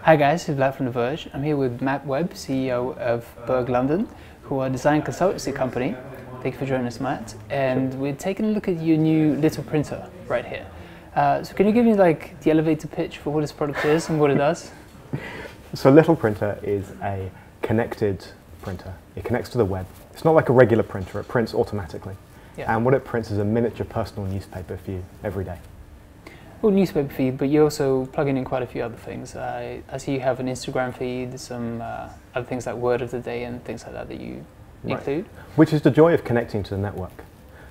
Hi guys, it's Vlad from The Verge. I'm here with Matt Webb, CEO of Berg London, who are a design consultancy company. Thank you for joining us, Matt. And we're taking a look at your new little printer right here. So can you give me like the elevator pitch for what this product is and what it does? So Little Printer is a connected printer. It connects to the web. It's not like a regular printer, it prints automatically. Yeah. And what it prints is a miniature personal newspaper for you every day. Well, newspaper feed, but you also plug in quite a few other things. I see you have an Instagram feed, some other things like word of the day and things like that that you include. Which is the joy of connecting to the network.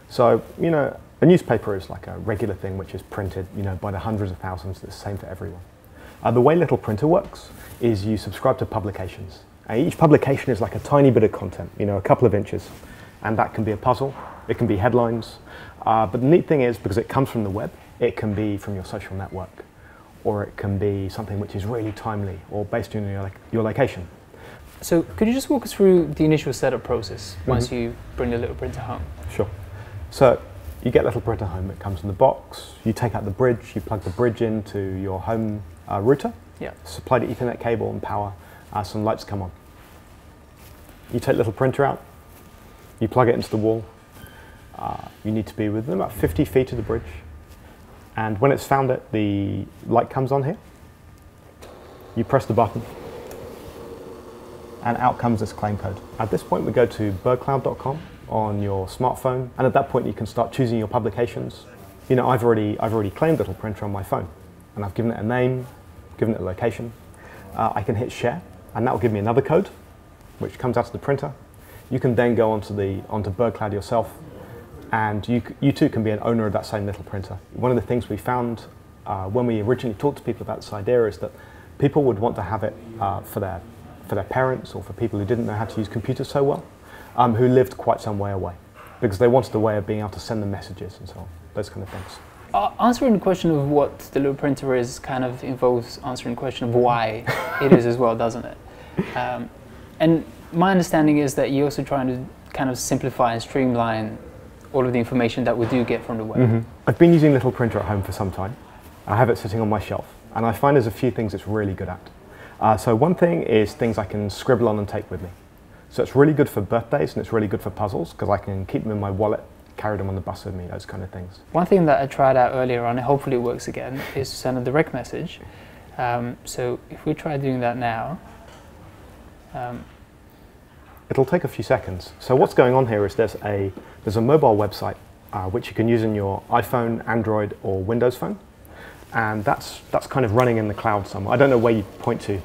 So, you know, a newspaper is like a regular thing which is printed, you know, by the hundreds of thousands. It's the same for everyone. The way Little Printer works is you subscribe to publications. Each publication is like a tiny bit of content, you know, a couple of inches. And that can be a puzzle, it can be headlines. But the neat thing is, because it comes from the web, it can be from your social network, or it can be something which is really timely or based on your location. So could you just walk us through the initial setup process once you bring the Little Printer home? Sure. So you get Little Printer home, it comes in the box, you take out the bridge, you plug the bridge into your home router, supply the Ethernet cable and power, some lights come on. You take Little Printer out, you plug it into the wall, you need to be within about 50 feet of the bridge. And when it's found it, the light comes on here. You press the button, and out comes this claim code. At this point, we go to bergcloud.com on your smartphone, and at that point, you can start choosing your publications. You know, I've already claimed Little Printer on my phone, and I've given it a name, given it a location. I can hit share, and that will give me another code, which comes out of the printer. You can then go onto BergCloud yourself, and you too can be an owner of that same Little Printer. One of the things we found when we originally talked to people about this idea is that people would want to have it for their parents or for people who didn't know how to use computers so well, who lived quite some way away, because they wanted a way of being able to send them messages and so on, those kind of things. Answering the question of what the Little Printer is kind of involves answering the question of why it is as well, doesn't it? And my understanding is that you're also trying to kind of simplify and streamline all of the information that we do get from the web. I've been using Little Printer at home for some time. I have it sitting on my shelf, and I find there's a few things it's really good at. So one thing is things I can scribble on and take with me. So it's really good for birthdays, and it's really good for puzzles, because I can keep them in my wallet, carry them on the bus with me, those kind of things. One thing that I tried out earlier on, and hopefully it works again, is to send a direct message. So if we try doing that now, it'll take a few seconds. So what's going on here is there's a mobile website which you can use in your iPhone, Android, or Windows phone, and that's kind of running in the cloud somewhere. I don't know where you point to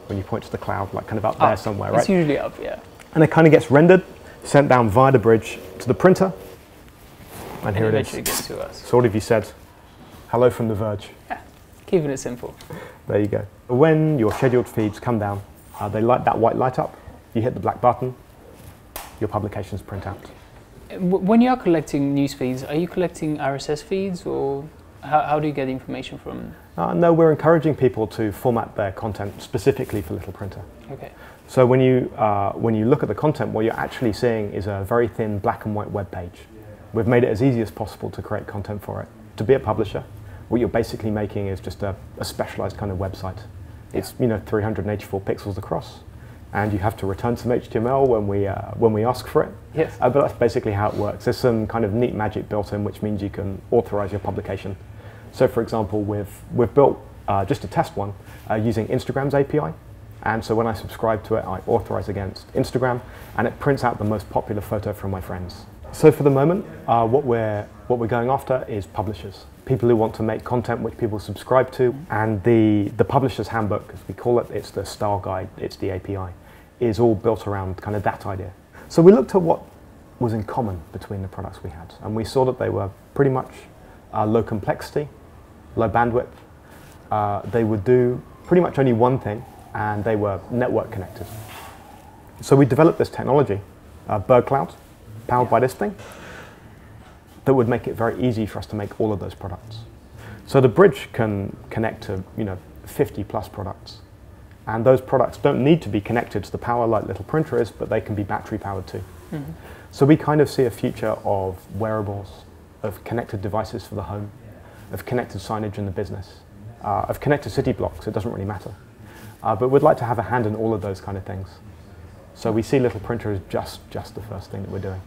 when you point to the cloud, like kind of up there somewhere, right? It's usually up, yeah. And it kind of gets rendered, sent down via the bridge to the printer, and here it is. Eventually gets to us. So what have you said? Hello from The Verge. Yeah, keeping it simple. There you go. When your scheduled feeds come down, they light that white light up. You hit the black button, your publications print out. When you are collecting news feeds, are you collecting RSS feeds, or how do you get information from? No, we're encouraging people to format their content specifically for Little Printer. Okay. So when you look at the content, what you're actually seeing is a very thin black and white web page. We've made it as easy as possible to create content for it. To be a publisher, what you're basically making is just a specialized kind of website. It's 384 pixels across, and you have to return some HTML when we ask for it. Yes. But that's basically how it works. There's some kind of neat magic built in, which means you can authorize your publication. So for example, we've built just a test one using Instagram's API. And so when I subscribe to it, I authorize against Instagram, and it prints out the most popular photo from my friends. So for the moment, what we're going after is publishers. People who want to make content which people subscribe to, and the publisher's handbook, as we call it, it's the style guide, it's the API, is all built around kind of that idea. So we looked at what was in common between the products we had, and we saw that they were pretty much low complexity, low bandwidth. They would do pretty much only one thing, and they were network connected. So we developed this technology, BergCloud, powered by this thing, that would make it very easy for us to make all of those products. So the bridge can connect to 50 plus products, and those products don't need to be connected to the power like Little Printer is, but they can be battery powered too. So we kind of see a future of wearables, of connected devices for the home, of connected signage in the business, of connected city blocks. It doesn't really matter. but we'd like to have a hand in all of those kind of things. So we see Little Printer as just the first thing that we're doing.